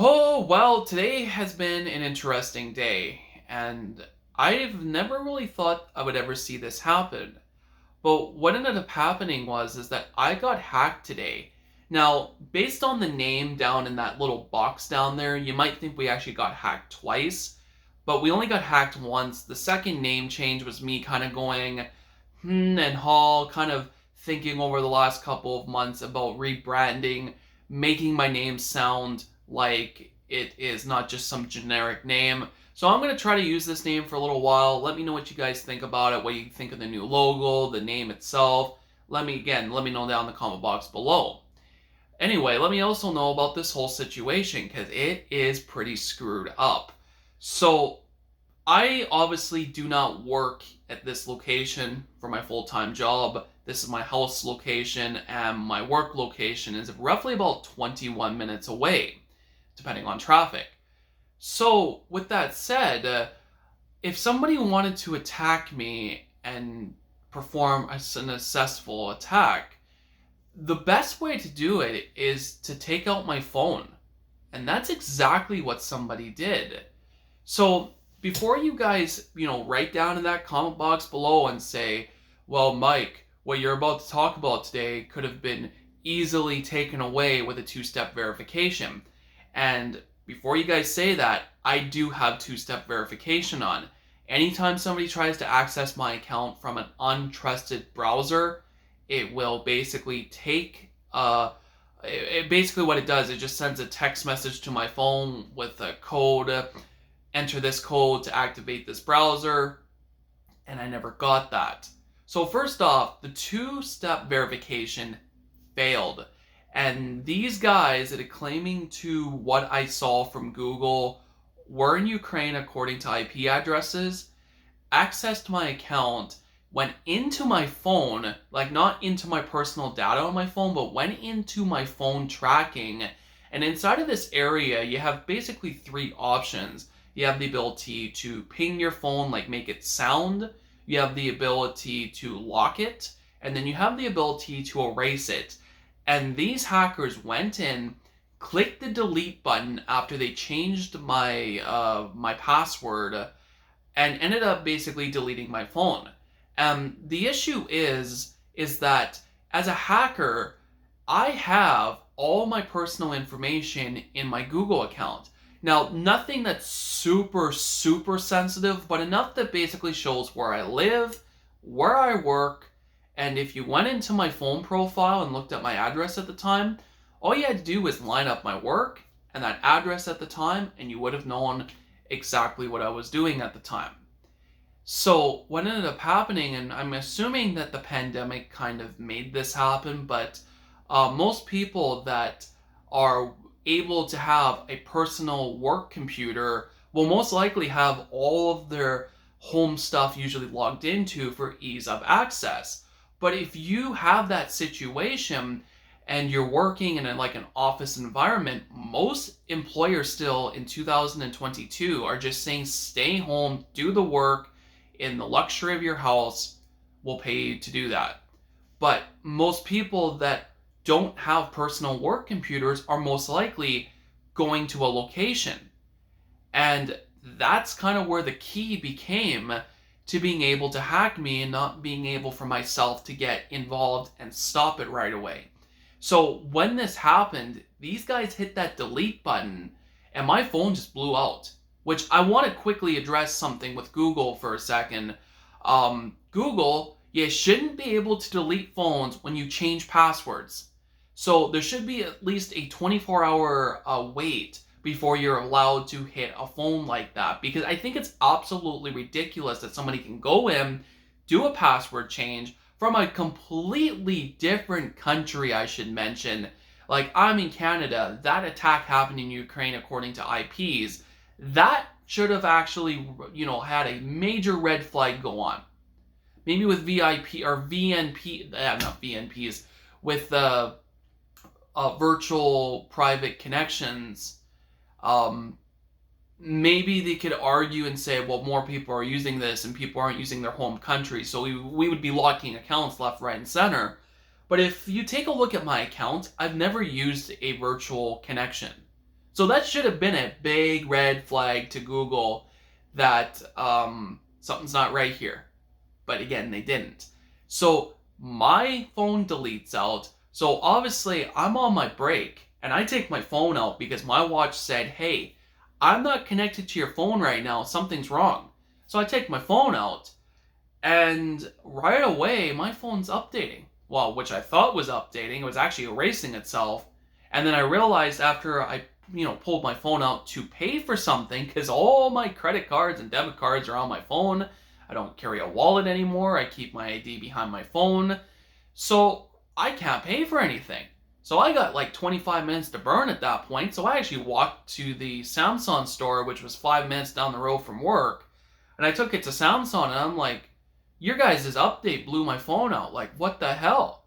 Oh, well, today has been an interesting day, and I've never really thought I would ever see this happen. But what ended up happening is that I got hacked today. Now, based on the name down in that little box down there, you might think we actually got hacked twice, but we only got hacked once. The second name change was me kind of going, and haul, kind of thinking over the last couple of months about rebranding, making my name sound like it is not just some generic name. So I'm going to try to use this name for a little while. Let me know what you guys think about it, what you think of the new logo, the name itself. Let me know down in the comment box below. Anyway, let me also know about this whole situation because it is pretty screwed up. So I obviously do not work at this location for my full-time job. This is my house location, and my work location is roughly about 21 minutes away, depending on traffic. So, with that said, if somebody wanted to attack me and perform a successful attack, the best way to do it is to take out my phone. And that's exactly what somebody did. So, before you guys, write down in that comment box below and say, well, Mike, what you're about to talk about today could have been easily taken away with a two-step verification. And before you guys say that, I do have two-step verification on. Anytime somebody tries to access my account from an untrusted browser, it will basically take basically what it does, it just sends a text message to my phone with a code. Enter this code to activate this browser, and I never got that. So first off, the two-step verification failed. And these guys that are claiming to what I saw from Google were in Ukraine according to IP addresses, accessed my account, went into my phone, like not into my personal data on my phone, but went into my phone tracking. And inside of this area, you have basically three options. You have the ability to ping your phone, like make it sound. You have the ability to lock it. And then you have the ability to erase it. And these hackers went in, clicked the delete button after they changed my password, and ended up basically deleting my phone. The issue is that as a hacker, I have all my personal information in my Google account. Now, nothing that's super sensitive, but enough that basically shows where I live, where I work, and if you went into my phone profile and looked at my address at the time, all you had to do was line up my work and that address at the time, and you would have known exactly what I was doing at the time. So what ended up happening, and I'm assuming that the pandemic kind of made this happen, but most people that are able to have a personal work computer will most likely have all of their home stuff usually logged into for ease of access. But if you have that situation and you're working in like an office environment, most employers still in 2022 are just saying stay home, do the work in the luxury of your house, will pay you to do that. But most people that don't have personal work computers are most likely going to a location. And that's kind of where the key became to being able to hack me and not being able for myself to get involved and stop it right away. So when this happened, these guys hit that delete button and my phone just blew out. Which I want to quickly address something with Google for a second. Google, you shouldn't be able to delete phones when you change passwords. So there should be at least a 24-hour wait before you're allowed to hit a phone like that. Because I think it's absolutely ridiculous that somebody can go in, do a password change from a completely different country, I should mention. Like, I'm in Canada. That attack happened in Ukraine according to IPs. That should have actually, had a major red flag go on. Maybe with VIP or VNP, not VNPs, with virtual private connections, maybe they could argue and say, well, more people are using this and people aren't using their home country, so we would be locking accounts left, right, and center. But if you take a look at my account, I've never used a virtual connection. So that should have been a big red flag to Google that something's not right here. But again, they didn't. So my phone deletes out. So obviously I'm on my break and I take my phone out because my watch said, hey, I'm not connected to your phone right now. Something's wrong. So I take my phone out and right away my phone's updating. Well, which I thought was updating. It was actually erasing itself. And then I realized after I pulled my phone out to pay for something, because all my credit cards and debit cards are on my phone. I don't carry a wallet anymore. I keep my ID behind my phone. So I can't pay for anything. So I got like 25 minutes to burn at that point. So I actually walked to the Samsung store, which was 5 minutes down the road from work. And I took it to Samsung and I'm like, your guys' update blew my phone out. Like, what the hell?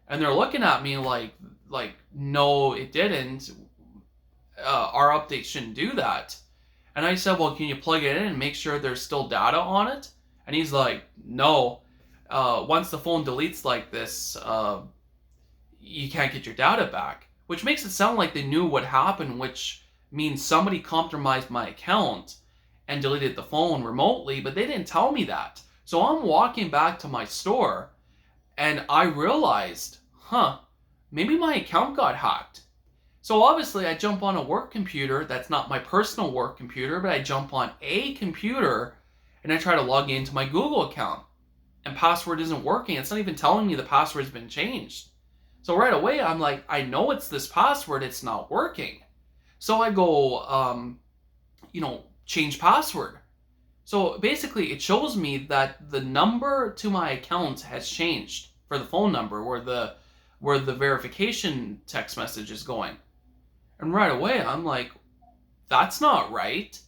And they're looking at me like, no, it didn't. Our update shouldn't do that. And I said, well, can you plug it in and make sure there's still data on it? And he's like, no. Once the phone deletes like this, you can't get your data back. Which makes it sound like they knew what happened, which means somebody compromised my account and deleted the phone remotely, but they didn't tell me that. So I'm walking back to my store and I realized, maybe my account got hacked. So obviously I jump on a work computer that's not my personal work computer, but I jump on a computer and I try to log into my Google account. And password isn't working. It's not even telling me the password's been changed. So right away I'm like, I know it's this password, it's not working. So I go, change password. So basically it shows me that the number to my account has changed for the phone number where the verification text message is going. And right away I'm like, that's not right.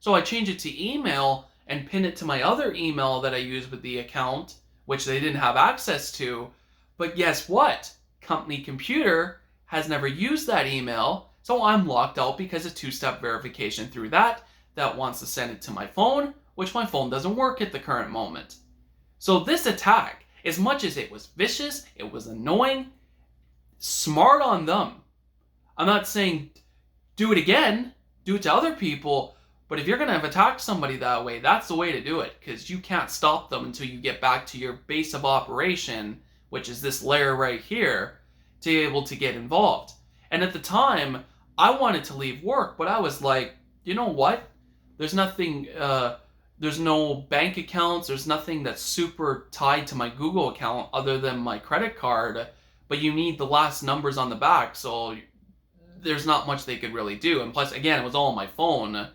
So I change it to email and pin it to my other email that I use with the account, which they didn't have access to. But guess what? Company computer has never used that email, so I'm locked out because of two-step verification through that wants to send it to my phone, which my phone doesn't work at the current moment. So this attack, as much as it was vicious, it was annoying, smart on them. I'm not saying do it again, do it to other people, but if you're going to attack somebody that way, that's the way to do it, because you can't stop them until you get back to your base of operation, which is this layer right here, to be able to get involved. And at the time, I wanted to leave work, but I was like, you know what? There's nothing, there's no bank accounts, there's nothing that's super tied to my Google account other than my credit card, but you need the last numbers on the back, so there's not much they could really do. And plus, again, it was all on my phone,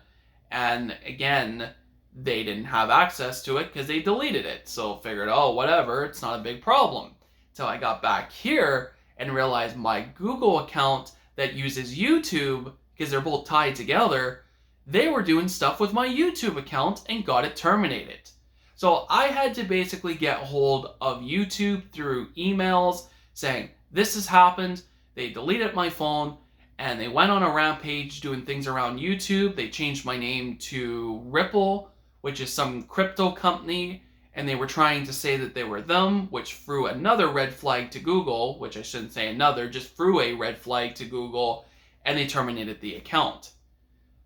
and again, they didn't have access to it because they deleted it. So figured, oh, whatever, it's not a big problem. Till I got back here and realized my Google account that uses YouTube, because they're both tied together, they were doing stuff with my YouTube account and got it terminated. So I had to basically get hold of YouTube through emails saying, this has happened, they deleted my phone, and they went on a rampage doing things around YouTube. They changed my name to Ripple, which is some crypto company, and they were trying to say that they were them, which threw another red flag to Google, which I shouldn't say another, just threw a red flag to Google, and they terminated the account.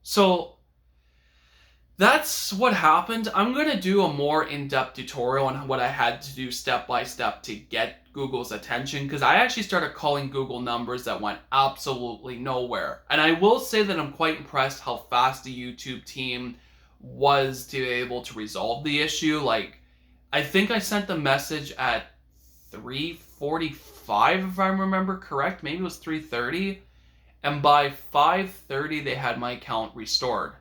So that's what happened. I'm going to do a more in-depth tutorial on what I had to do step by step to get Google's attention, because I actually started calling Google numbers that went absolutely nowhere. And I will say that I'm quite impressed how fast the YouTube team was to be able to resolve the issue. Like, I think I sent the message at 3:45, if I remember correct. Maybe it was 3:30. And by 5:30, they had my account restored.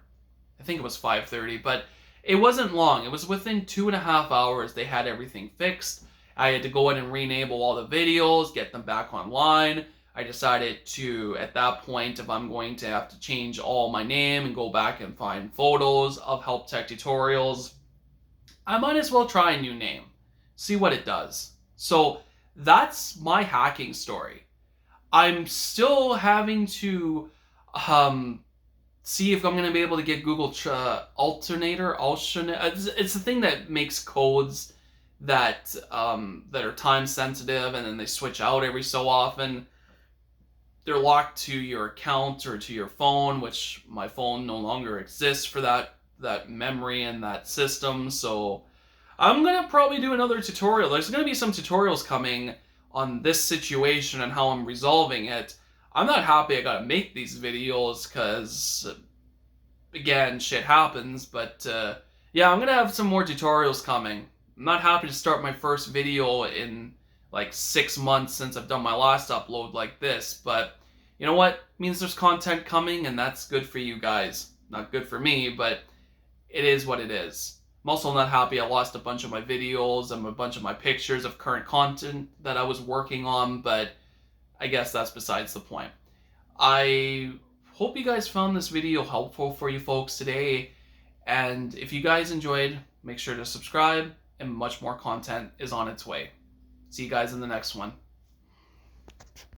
I think it was 5:30, but it wasn't long. It was within 2.5 hours they had everything fixed. I had to go in and re-enable all the videos, get them back online. I decided to, at that point, if I'm going to have to change all my name and go back and find photos of help tech tutorials, I might as well try a new name, see what it does. So that's my hacking story. I'm still having to see if I'm going to be able to get Google Alternator. It's the thing that makes codes that are time sensitive and then they switch out every so often. they're locked to your account or to your phone, which my phone no longer exists for that memory and that system. So I'm gonna probably do another tutorial. There's gonna be some tutorials coming on this situation and how I'm resolving it. I'm not happy I gotta make these videos because, again, shit happens, but yeah, I'm gonna have some more tutorials coming. I'm not happy to start my first video in like 6 months since I've done my last upload like this, but you know what? It means there's content coming, and that's good for you guys. Not good for me, but it is what it is. I'm also not happy I lost a bunch of my videos and a bunch of my pictures of current content that I was working on, but I guess that's besides the point. I hope you guys found this video helpful for you folks today, and if you guys enjoyed, make sure to subscribe, and much more content is on its way. See you guys in the next one.